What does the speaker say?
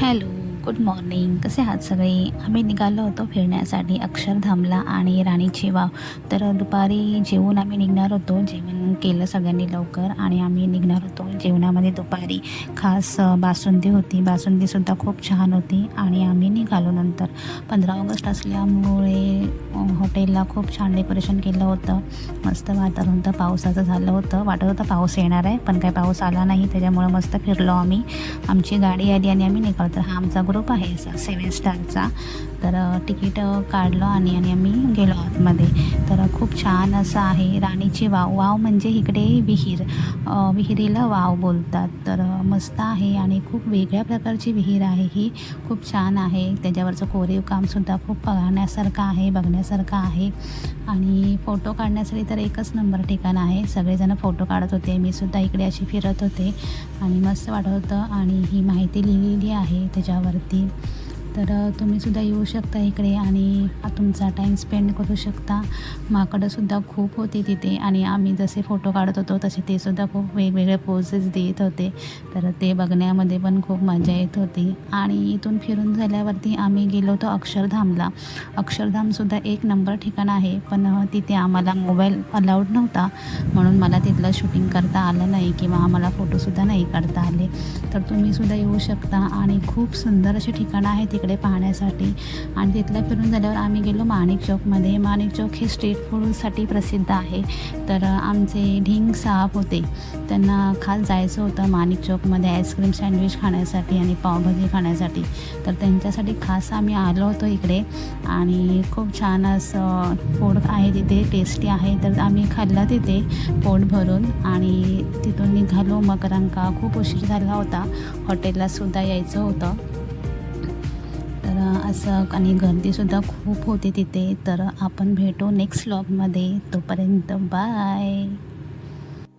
Hello, good morning. कसे आहात सगळे? आम्ही निघालो होतो फिरण्यासाठी अक्षरधामला आणि राणीची वाव. तर दुपारी जेवून आम्ही निघणार होतो. जेवण केलं सगळ्यांनी लवकर आणि आम्ही निघणार होतो. जेवणामध्ये दुपारी खास बासुंदी होती. बासुंदीसुद्धा खूप छान होती आणि आम्ही निघालो नंतर. 15 ऑगस्ट असल्यामुळे हॉटेलला खूप छान डेकोरेशन केलं होतं. मस्त वातावरण होतं, पावसाचं झालं होतं. वाटत होतं पाऊस येणार आहे, पण काही पाऊस आला नाही. त्याच्यामुळं मस्त फिरलो आम्ही. आमची गाडी आली आणि आम्ही निघालो. तर हा आमचा ग्रुप आहे असा 7 स्टारचा. तर तिकीट काढलं आणि आणि आम्ही गेलो आतमध्ये. तर खूप छान असं आहे राणीची वाव. वाव म्हणजे इकडे विहीर, विहिरीला वाव बोलतात. तर मस्त आहे आणि खूप वेगळ्या प्रकारची विहीर आहे ही. खूप छान आहे. त्याच्यावरचं कोरीव कामसुद्धा खूप पाहण्यासारखं आहे, बघण्यासारखं आहे. आणि फोटो काढण्यासाठी तर एकच नंबर ठिकाण आहे. सगळेजण फोटो काढत होते. मी सुद्धा इकडे अशी फिरत होते आणि मस्त वाटत होतं. आणि ही माहिती लिहिलेली आहे त्याच्यावरती. तर तुम्हीसुद्धा येऊ शकता इकडे आणि तुमचा टाईम स्पेंड करू शकता. माकडंसुद्धा खूप होती तिथे आणि आम्ही जसे फोटो काढत होतो तसे ते सुद्धा खूप वेगवेगळे पोजेस देत होते. तर ते बघण्यामध्ये पण खूप मजा येत होती. आणि इथून फिरून झाल्यावरती आम्ही गेलो होतो अक्षरधामला. अक्षरधामसुद्धा एक नंबर ठिकाण आहे, पण तिथे आम्हाला मोबाईल अलाउड नव्हता, म्हणून मला तिथलं शूटिंग करता आलं नाही किंवा आम्हाला फोटोसुद्धा नाही काढता आले. तर तुम्हीसुद्धा येऊ शकता आणि खूप सुंदर असे ठिकाणं आहे तिकडे पाहण्यासाठी. आणि तिथलं फिरून झाल्यावर आम्ही गेलो माणिक चौकमध्ये. माणिक चौक हे स्ट्रीट फूडसाठी प्रसिद्ध आहे. तर आमचे ढिंग साहब होते, त्यांना खास जायचं होतं माणिक चौकमध्ये आईस्क्रीम सँडविच खाण्यासाठी आणि पावभाजी खाण्यासाठी. तर त्यांच्यासाठी खास आम्ही आलो होतो इकडे आणि खूप छान असं फूड आहे तिथे, टेस्टी आहे. तर आम्ही खाल्लं तिथे पोट भरून आणि तिथून निघालो. मग कारण का खूप उशीर झाला होता, हॉटेललासुद्धा यायचं होतं. तर असं आणि गर्दीसुद्धा खूप होती तिथे. तर आपण भेटू नेक्स्ट व्लॉगमध्ये. तोपर्यंत बाय.